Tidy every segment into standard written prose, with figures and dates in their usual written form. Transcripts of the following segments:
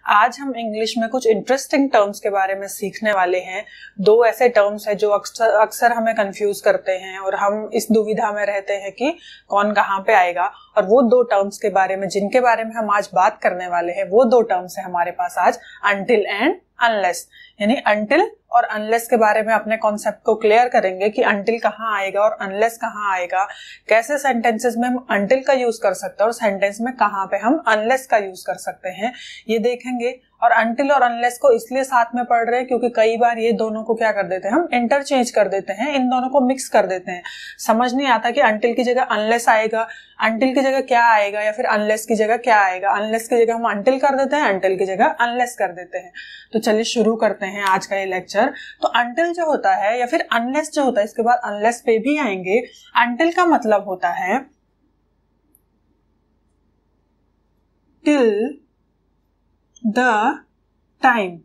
आज हम इंग्लिश में कुछ इंटरेस्टिंग टर्म्स के बारे में सीखने वाले हैं। दो ऐसे टर्म्स हैं जो अक्सर हमें कंफ्यूज करते हैं और हम इस दुविधा में रहते हैं कि कौन कहाँ पे आएगा। और वो दो टर्म्स के बारे में जिनके बारे में हम आज बात करने वाले हैं वो दो टर्म्स है हमारे पास आज, अनटिल एंड अनलेस। यानी अनटिल और अनलेस के बारे में अपने कॉन्सेप्ट को क्लियर करेंगे कि अनटिल कहाँ आएगा और अनलेस कहाँ आएगा, कैसे सेंटेंसेस में हम अनटिल का यूज कर सकते हैं और सेंटेंस में कहाँ पे हम अनलेस का यूज कर सकते हैं, ये देखेंगे। और अनटिल और अनलेस को इसलिए साथ में पढ़ रहे हैं क्योंकि कई बार ये दोनों को क्या कर देते हैं, हम इंटरचेंज कर देते हैं, इन दोनों को मिक्स कर देते हैं। समझ नहीं आता कि अनटिल की जगह अनलेस आएगा, अनटिल की जगह क्या आएगा या फिर अनलेस की जगह क्या आएगा। अनलेस की जगह हम अनटिल कर देते हैं, अनटिल की जगह अनलेस कर देते हैं। तो चलिए शुरू करते हैं आज का ये लेक्चर। तो अनटिल जो होता है या फिर अनलेस जो होता है, इसके बाद अनलेस पे भी आएंगे। अनटिल का मतलब होता है टिल द टाइम।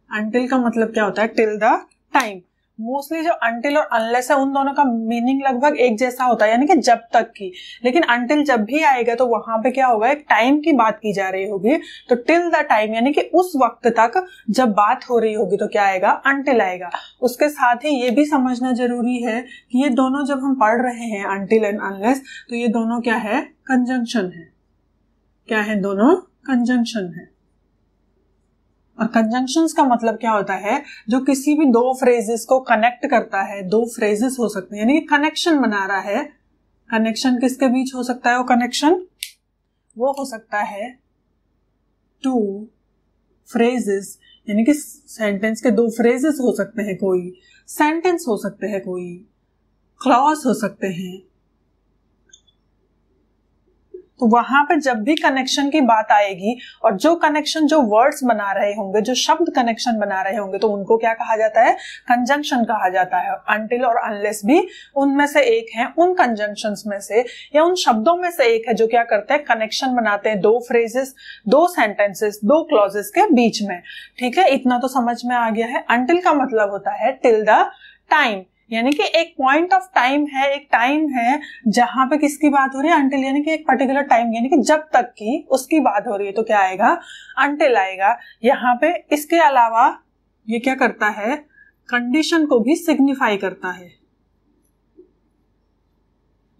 अनटिल का मतलब क्या होता है, टिल द टाइम। मोस्टली जो अनटिल और अनलेस है उन दोनों का मीनिंग लगभग एक जैसा होता है, यानी कि जब तक की। लेकिन अनटिल जब भी आएगा तो वहां पे क्या होगा, एक टाइम की बात की जा रही होगी। तो टिल द टाइम यानी कि उस वक्त तक जब बात हो रही होगी तो क्या आएगा, अनटिल आएगा। उसके साथ ही ये भी समझना जरूरी है कि ये दोनों जब हम पढ़ रहे हैं अनटिल एंड अनलेस, तो ये दोनों क्या है, कंजंक्शन है। क्या है, दोनों कंजंक्शन है। और कंजंक्शंस का मतलब क्या होता है, जो किसी भी दो फ्रेजेस को कनेक्ट करता है। दो फ्रेजेस हो सकते हैं यानी कि कनेक्शन बना रहा है। कनेक्शन किसके बीच हो सकता है, वो कनेक्शन वो हो सकता है टू फ्रेजेस, यानी कि सेंटेंस के दो फ्रेजेस हो सकते हैं, कोई सेंटेंस हो सकते हैं, कोई क्लॉज हो सकते हैं। तो वहां पे जब भी कनेक्शन की बात आएगी और जो कनेक्शन, जो वर्ड्स बना रहे होंगे, जो शब्द कनेक्शन बना रहे होंगे, तो उनको क्या कहा जाता है, कंजंक्शन कहा जाता है। अनटिल और अनलेस भी उनमें से एक है, उन कंजंक्शंस में से या उन शब्दों में से एक है जो क्या करते हैं, कनेक्शन बनाते हैं दो फ्रेजेस, दो सेंटेंसेस, दो क्लॉजेस के बीच में। ठीक है, इतना तो समझ में आ गया है। अनटिल का मतलब होता है टिल द टाइम, यानी कि एक पॉइंट ऑफ टाइम है, एक टाइम है जहां पे किसकी बात हो रही है, अनटिल, यानी कि एक पर्टिकुलर टाइम, यानी कि जब तक की उसकी बात हो रही है तो क्या आएगा, अनटिल आएगा। यहाँ पे इसके अलावा ये क्या करता है, कंडीशन को भी सिग्निफाई करता है।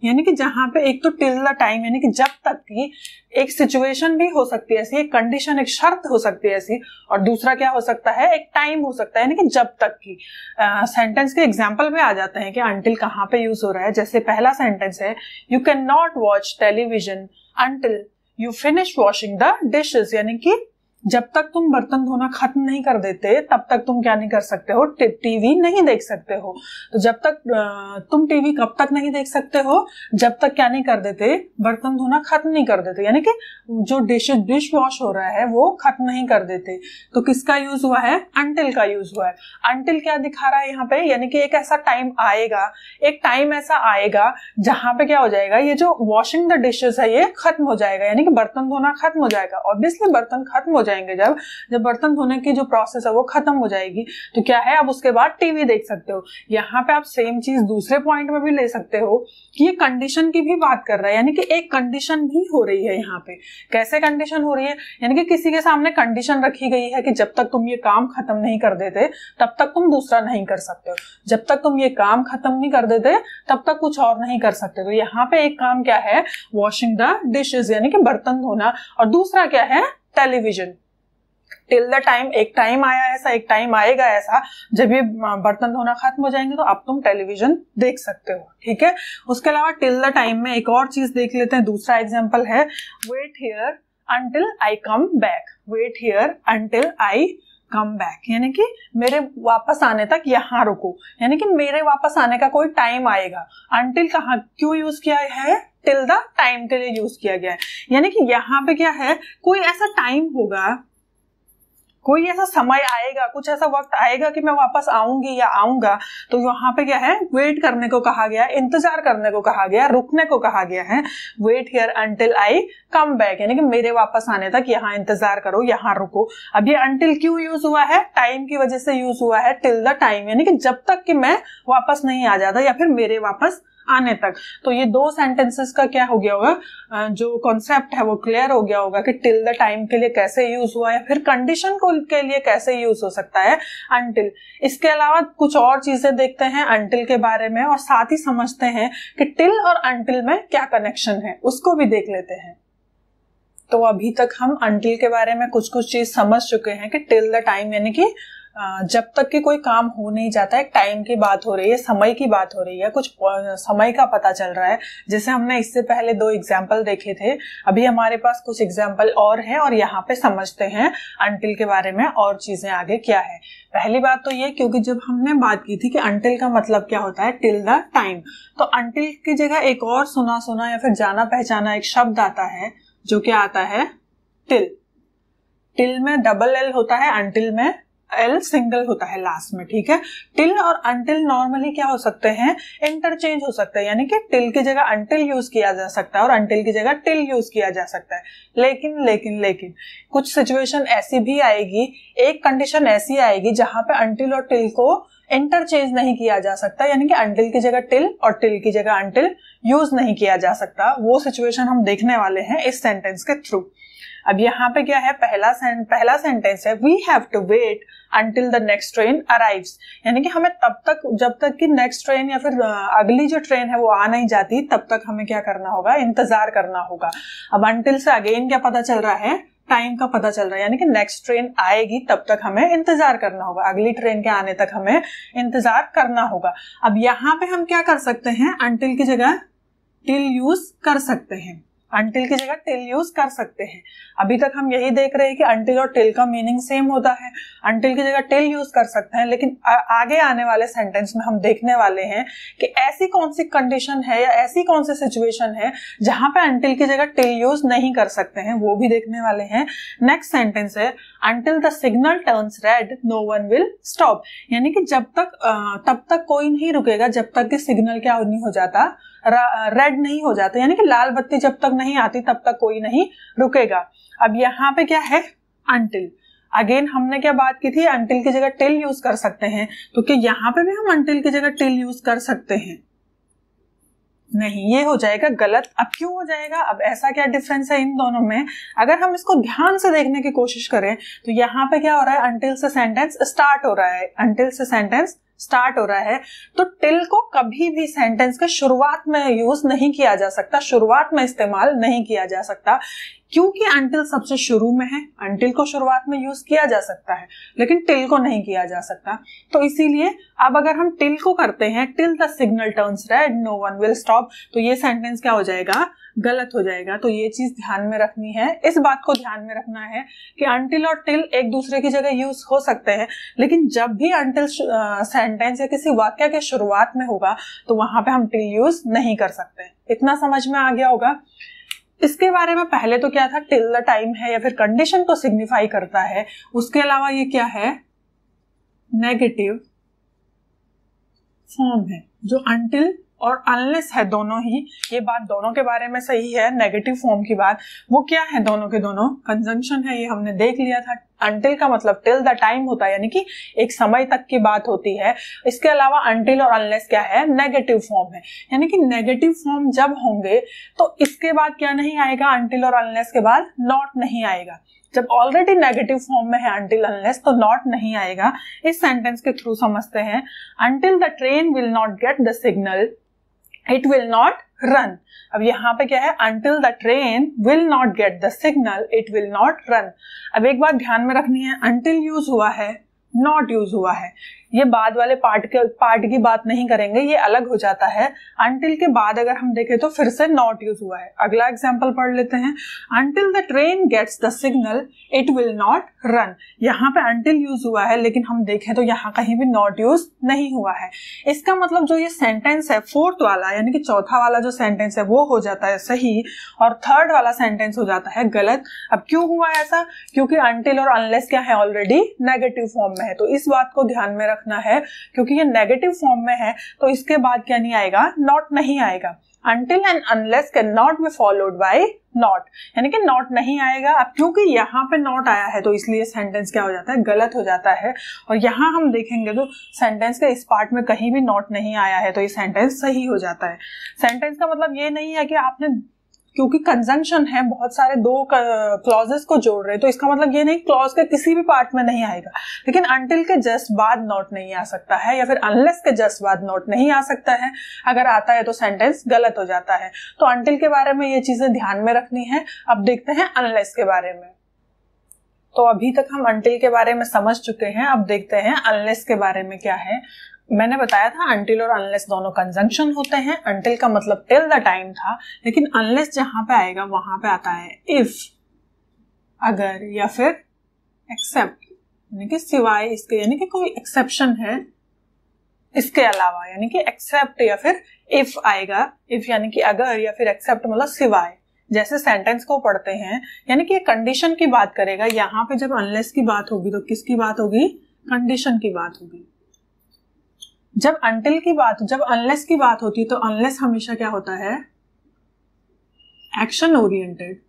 यानी कि जहां पे एक तो टिल द टाइम यानी कि जब तक की एक सिचुएशन भी हो सकती है ऐसी, एक कंडीशन, एक शर्त हो सकती है ऐसी, और दूसरा क्या हो सकता है, एक टाइम हो सकता है, यानी कि जब तक की। सेंटेंस के एग्जांपल में आ जाते हैं कि अनटिल कहाँ पे यूज हो रहा है। जैसे पहला सेंटेंस है, you can not watch television until you finish washing the dishes, यानी कि जब तक तुम बर्तन धोना खत्म नहीं कर देते तब तक तुम क्या नहीं कर सकते हो, टीवी नहीं देख सकते हो। तो जब तक तुम टीवी कब तक नहीं देख सकते हो, जब तक क्या नहीं कर देते, बर्तन धोना खत्म नहीं कर देते, यानी कि जो डिश वॉश हो रहा है वो खत्म नहीं कर देते। तो किसका यूज हुआ है, अनटिल का यूज हुआ है। अनटिल क्या दिखा रहा है यहाँ पे, यानी कि एक ऐसा टाइम आएगा, एक टाइम ऐसा आएगा जहां पे क्या हो जाएगा, ये जो वॉशिंग द डिशेस है ये खत्म हो जाएगा, यानी कि बर्तन धोना खत्म हो जाएगा। ऑब्वियसली बर्तन खत्म हो जाएंगे, जब बर्तन धोने की जो प्रोसेस है वो खत्म हो जाएगी तो क्या है, अब उसके बाद टीवी देख सकते हो। यहाँ पे आप सेम चीज दूसरे पॉइंट में भी ले सकते हो कि ये कंडीशन की भी बात कर रहा है, यानी कि एक कंडीशन भी हो रही है यहाँ पे। कैसे कंडीशन हो रही है, यानी कि किसी के सामने कंडीशन रखी गई है कि जब तक तुम ये काम खत्म नहीं कर देते तब तक तुम दूसरा नहीं कर सकते हो, जब तक तुम ये काम खत्म नहीं कर देते तब तक कुछ और नहीं कर सकते। तो यहाँ पे एक काम क्या है, वॉशिंग द डिशेस यानी कि बर्तन धोना, और दूसरा क्या है, टेलीविजन। टिल द टाइम, एक टाइम आया ऐसा, एक टाइम आएगा ऐसा जब ये बर्तन धोना खत्म हो जाएंगे तो अब तुम टेलीविजन देख सकते हो। ठीक है, उसके अलावा टिल द टाइम में एक और चीज देख लेते हैं। दूसरा एग्जांपल है, wait here until I come back. Wait here until I come back, यानी कि मेरे वापस आने तक यहाँ रुको, यानी कि मेरे वापस आने का कोई टाइम आएगा। अंटिल कहाँ क्यों यूज किया है, टिल द टाइम के लिए यूज किया गया है। यानी कि यहाँ पे क्या है, कोई ऐसा टाइम होगा, कोई ऐसा समय आएगा, कुछ ऐसा वक्त आएगा कि मैं वापस आऊंगी या आऊंगा। तो यहाँ पे क्या है, वेट करने को कहा गया, इंतजार करने को कहा गया, रुकने को कहा गया है। Wait here until I come back, यानी कि मेरे वापस आने तक यहाँ इंतजार करो, यहाँ रुको। अब ये अंटिल क्यों यूज हुआ है, टाइम की वजह से यूज हुआ है। टिल द टाइम यानी कि जब तक कि मैं वापस नहीं आ जाता या फिर मेरे वापस आने तक। तो ये दो सेंटेंसेस का क्या हो गया होगा, जो कॉन्सेप्ट है वो क्लियर हो गया होगा कि टिल द टाइम के लिए कैसे यूज हुआ है, फिर कंडीशन को के लिए कैसे यूज हो सकता है अनटिल। इसके अलावा कुछ और चीजें देखते हैं अनटिल के बारे में और साथ ही समझते हैं कि टिल और अनटिल में क्या कनेक्शन है, उसको भी देख लेते हैं। तो अभी तक हम अनटिल के बारे में कुछ कुछ चीज समझ चुके हैं कि टिल द टाइम यानी कि जब तक कि कोई काम हो नहीं जाता है, टाइम की बात हो रही है, समय की बात हो रही है, कुछ समय का पता चल रहा है। जैसे हमने इससे पहले 2 एग्जाम्पल देखे थे, अभी हमारे पास कुछ एग्जाम्पल और हैं और यहाँ पे समझते हैं अनटिल के बारे में और चीजें आगे क्या है। पहली बात तो ये, क्योंकि जब हमने बात की थी कि अनटिल का मतलब क्या होता है, टिल द टाइम, तो अनटिल की जगह एक और सुना सुना या फिर जाना पहचाना एक शब्द आता है जो क्या आता है, टिल। टिल में डबल एल होता है, अनटिल में एल सिंगल होता है लास्ट में, ठीक है। टिल और अनटिल नॉर्मली क्या हो सकते हैं, इंटरचेंज हो सकते हैं, यानी कि टिल की जगह अनटिल यूज किया जा सकता है और अनटिल की जगह टिल यूज किया जा सकता है। लेकिन कुछ सिचुएशन ऐसी भी आएगी, एक कंडीशन ऐसी आएगी जहां पे अनटिल और टिल को इंटरचेंज नहीं किया जा सकता, यानी कि अनटिल की जगह टिल और टिल की जगह अनटिल यूज नहीं किया जा सकता। वो सिचुएशन हम देखने वाले हैं इस सेंटेंस के थ्रू। अब यहाँ पे क्या है, पहला सेंटेंस है, we have to wait until the next train arrives, यानी कि हमें तब तक, जब तक कि नेक्स्ट ट्रेन या फिर अगली जो ट्रेन है वो आ नहीं जाती, तब तक हमें क्या करना होगा, इंतजार करना होगा। अब अंटिल से अगेन क्या पता चल रहा है, टाइम का पता चल रहा है, यानी कि नेक्स्ट ट्रेन आएगी तब तक हमें इंतजार करना होगा, अगली ट्रेन के आने तक हमें इंतजार करना होगा। अब यहाँ पे हम क्या कर सकते हैं, अंटिल की जगह टिल यूज कर सकते हैं, अंटिल की जगह टिल यूज कर सकते हैं। अभी तक हम यही देख रहे हैं कि अंटिल और टिल का मीनिंग सेम होता है, अंटिल की जगह टिल यूज कर सकते हैं, लेकिन आगे आने वाले सेंटेंस में हम देखने वाले हैं कि ऐसी कौन सी कंडीशन है या ऐसी कौन सी सिचुएशन है जहां पे अंटिल की जगह टिल यूज नहीं कर सकते हैं, वो भी देखने वाले हैं। नेक्स्ट सेंटेंस है, until the signal turns red no one will stop, यानी कि तब तक कोई नहीं रुकेगा जब तक कि सिग्नल क्या नहीं हो जाता, रेड नहीं हो जाता, यानी कि लाल बत्ती जब तक नहीं आती तब तक कोई नहीं रुकेगा। अब यहाँ पे क्या है, अंटिल। अगेन हमने क्या बात की थी, अंटिल की जगह टिल यूज कर सकते हैं, तो क्या यहाँ पे भी हम अंटिल की जगह टिल यूज कर सकते हैं? नहीं, ये हो जाएगा गलत। अब क्यों हो जाएगा, अब ऐसा क्या डिफरेंस है इन दोनों में? अगर हम इसको ध्यान से देखने की कोशिश करें तो यहाँ पे क्या हो रहा है, अंटिल से सेंटेंस स्टार्ट हो रहा है, अंटिल से सेंटेंस स्टार्ट हो रहा है, तो टिल को कभी भी सेंटेंस के शुरुआत में यूज नहीं किया जा सकता, शुरुआत में इस्तेमाल नहीं किया जा सकता, क्योंकि अंटिल सबसे शुरू में है। अंटिल को शुरुआत में यूज किया जा सकता है लेकिन टिल को नहीं किया जा सकता, तो इसीलिए अब अगर हम टिल को करते हैं, till the signal turns red no one will stop, तो ये सेंटेंस क्या हो जाएगा, गलत हो जाएगा। तो ये चीज ध्यान में रखनी है, इस बात को ध्यान में रखना है कि अंटिल और टिल एक दूसरे की जगह यूज हो सकते हैं, लेकिन जब भी अंटिल सेंटेंस या किसी वाक्य के शुरुआत में होगा तो वहां पे हम टिल यूज नहीं कर सकते। इतना समझ में आ गया होगा। इसके बारे में पहले तो क्या था, टिल द टाइम है या फिर कंडीशन को सिग्निफाई करता है, उसके अलावा ये क्या है, नेगेटिव फॉर्म है, जो अंटिल और अनलेस है दोनों ही, ये बात दोनों के बारे में सही है। नेगेटिव फॉर्म की बात वो क्या है, दोनों के दोनों कंजंक्शन है, ये हमने देख लिया था। अंटिल का मतलब टिल द टाइम होता है, यानी कि एक समय तक की बात होती है। इसके अलावा अंटिल और अनलेस क्या है, नेगेटिव फॉर्म है, यानी कि नेगेटिव फॉर्म जब होंगे तो इसके बाद क्या नहीं आएगा, अंटिल और अनलेस के बाद नॉट नहीं आएगा। जब ऑलरेडी नेगेटिव फॉर्म में है अंटिल अनलेस तो नॉट नहीं आएगा। इस सेंटेंस के थ्रू समझते हैं, until the train will not get the signal it will not run. अब यहाँ पे क्या है, until the train will not get the signal it will not run। अब एक बात ध्यान में रखनी है, until यूज हुआ है, नॉट यूज हुआ है, ये बाद वाले पार्ट की बात नहीं करेंगे, ये अलग हो जाता है। अंटिल के बाद अगर हम देखें तो फिर से नॉट यूज हुआ है। अगला एग्जांपल पढ़ लेते हैं, until the train gets the signal it will not run. यहाँ पे अंटिल यूज हुआ है लेकिन हम देखें तो यहाँ कहीं भी नॉट यूज नहीं हुआ है। इसका मतलब जो ये सेंटेंस है फोर्थ वाला, यानी कि चौथा वाला जो सेंटेंस है वो हो जाता है सही और थर्ड वाला सेंटेंस हो जाता है गलत। अब क्यों हुआ ऐसा, क्योंकि अंटिल और अनलेस क्या है, ऑलरेडी नेगेटिव फॉर्म में है, तो इस बात को ध्यान में रखना है। क्योंकि ये नेगेटिव फॉर्म में है तो इसके बाद क्या नहीं आएगा, नॉट नहीं आएगा। until and unless cannot be followed by not, यानी कि not नहीं आएगा। अब क्योंकि यहाँ पे not आया है तो इसलिए सेंटेंस क्या हो जाता है, गलत हो जाता है। और यहाँ हम देखेंगे तो सेंटेंस के इस पार्ट में कहीं भी not नहीं आया है तो ये सेंटेंस सही हो जाता है। सेंटेंस का मतलब ये नहीं है कि आपने, क्योंकि कंजंक्शन है, बहुत सारे दो क्लॉजेस को जोड़ रहे हैं, तो इसका मतलब ये नहीं क्लॉज के किसी भी पार्ट में नहीं आएगा। लेकिन until के जस्ट बाद नॉट नहीं आ सकता है, या फिर unless के जस्ट बाद नॉट नहीं आ सकता है। अगर आता है तो सेंटेंस गलत हो जाता है। तो until के बारे में ये चीजें ध्यान में रखनी है। अब देखते हैं unless के बारे में। तो अभी तक हम until के बारे में समझ चुके हैं, अब देखते हैं unless के बारे में क्या है। मैंने बताया था until और unless दोनों कंजंक्शन होते हैं। until का मतलब till द टाइम था, लेकिन unless जहां पे आएगा वहां पे आता है if, अगर, या फिर except, यानी कि सिवाय इसके, यानी कि कोई एक्सेप्शन है इसके अलावा, यानी कि except या फिर if आएगा। if यानी कि अगर, या फिर except मतलब सिवाय। जैसे सेंटेंस को पढ़ते हैं, यानी कि कंडीशन की बात करेगा। यहाँ पे जब unless की बात होगी तो किसकी बात होगी, कंडीशन की बात होगी। जब until की बात, जब unless की बात होती तो unless हमेशा क्या होता है, एक्शन ओरिएंटेड,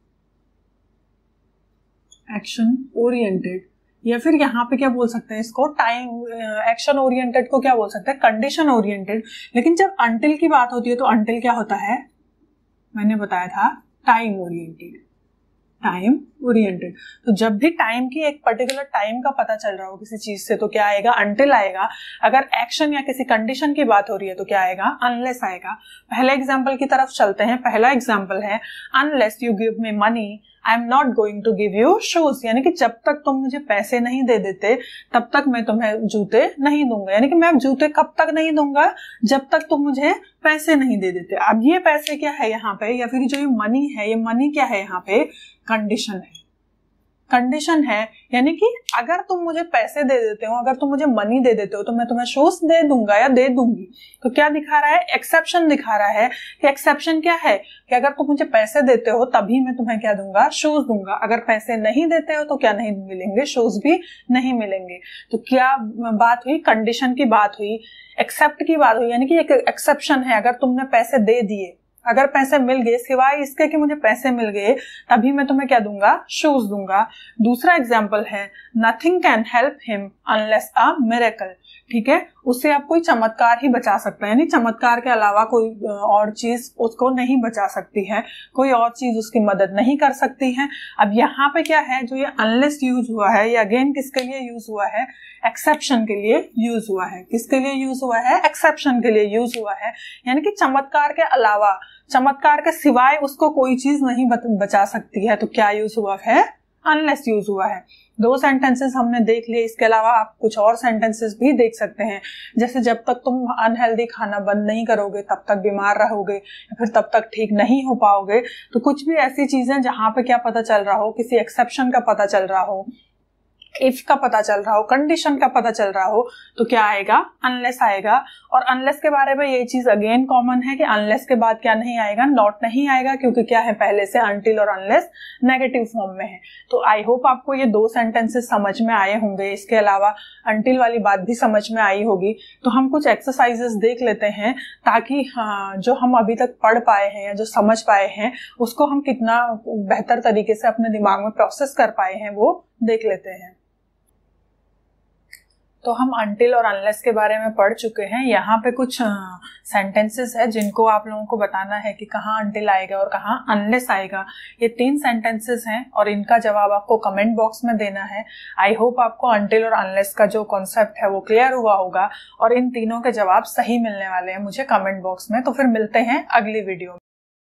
एक्शन ओरिएंटेड, या फिर यहाँ पे क्या बोल सकते हैं इसको, टाइम, एक्शन ओरिएंटेड को क्या बोल सकते हैं, कंडीशन ओरिएंटेड। लेकिन जब until की बात होती है तो until क्या होता है, मैंने बताया था टाइम ओरिएंटेड, टाइम ओरिएंटेड। तो जब भी टाइम की, एक पर्टिकुलर टाइम का पता चल रहा हो किसी चीज से तो क्या आएगा, until आएगा। अगर एक्शन या किसी कंडीशन की बात हो रही है तो क्या आएगा, unless आएगा। पहले एग्जांपल की तरफ चलते हैं। पहला एग्जांपल है unless you give me money I am not going to give you shoes, यानी कि जब तक तुम मुझे पैसे नहीं दे देते तब तक मैं तुम्हें जूते नहीं दूंगा। यानी कि मैं जूते कब तक नहीं दूंगा, जब तक तुम मुझे पैसे नहीं दे देते। अब ये पैसे क्या है यहाँ पे, या फिर जो ये मनी है, ये मनी क्या है यहाँ पे, कंडीशन है, कंडीशन है। यानी कि अगर तुम मुझे पैसे दे देते हो, अगर तुम मुझे मनी दे देते हो तो मैं तुम्हें शूज दे दूंगा या दे दूंगी। तो क्या दिखा रहा है, एक्सेप्शन दिखा रहा है। कि एक्सेप्शन क्या है, कि अगर तुम मुझे पैसे देते हो तभी मैं तुम्हें क्या दूंगा, शूज दूंगा। अगर पैसे नहीं देते हो तो क्या नहीं मिलेंगे, शूज भी नहीं मिलेंगे। तो क्या बात हुई, कंडीशन की बात हुई, एक्सेप्ट की बात हुई, यानी कि एक एक्सेप्शन है। अगर तुमने पैसे दे दिए, अगर पैसे मिल गए, सिवाय इसके कि मुझे पैसे मिल गए, तभी मैं तुम्हें क्या दूंगा, शूज दूंगा। दूसरा एग्जाम्पल है nothing can help him unless a miracle. ठीक है, उससे आप कोई चमत्कार ही बचा सकते हैं, यानी चमत्कार के अलावा कोई और चीज उसको नहीं बचा सकती है, कोई और चीज उसकी मदद नहीं कर सकती है। अब यहाँ पे क्या है, जो ये अनलेस यूज हुआ है, ये अगेन किसके लिए यूज हुआ है, एक्सेप्शन के लिए यूज हुआ है। किसके लिए यूज हुआ है, एक्सेप्शन के लिए यूज हुआ है। यानी कि चमत्कार के अलावा, चमत्कार के सिवाय उसको कोई चीज नहीं बचा सकती है। तो क्या यूज हुआ है, अनलेस यूज हुआ है। दो सेंटेंसेस हमने देख लिए, इसके अलावा आप कुछ और सेंटेंसेस भी देख सकते हैं। जैसे जब तक तुम अनहेल्दी खाना बंद नहीं करोगे तब तक बीमार रहोगे, या फिर तब तक ठीक नहीं हो पाओगे। तो कुछ भी ऐसी चीजें जहां पे क्या पता चल रहा हो, किसी एक्सेप्शन का पता चल रहा हो, इफ का पता चल रहा हो, कंडीशन का पता चल रहा हो, तो क्या आएगा, अनलेस आएगा। और अनलेस के बारे में ये चीज अगेन कॉमन है कि अनलेस के बाद क्या नहीं आएगा, नॉट नहीं आएगा, क्योंकि क्या है, पहले से अनटिल और अनलेस नेगेटिव फॉर्म में है। तो आई होप आपको ये दो सेंटेंसेस समझ में आए होंगे। इसके अलावा अनटिल वाली बात भी समझ में आई होगी। तो हम कुछ एक्सरसाइजेस देख लेते हैं, ताकि जो हम अभी तक पढ़ पाए हैं या जो समझ पाए हैं उसको हम कितना बेहतर तरीके से अपने दिमाग में प्रोसेस कर पाए हैं, वो देख लेते हैं। तो हम अनटिल और अनलेस के बारे में पढ़ चुके हैं। यहाँ पे कुछ सेंटेंसेस है जिनको आप लोगों को बताना है कि कहाँ अनटिल आएगा और कहाँ अनलेस आएगा। ये 3 सेंटेंसेस हैं और इनका जवाब आपको कमेंट बॉक्स में देना है। आई होप आपको अनटिल और अनलेस का जो कॉन्सेप्ट है वो क्लियर हुआ होगा और इन तीनों के जवाब सही मिलने वाले हैं मुझे कमेंट बॉक्स में। तो फिर मिलते हैं अगली वीडियो में।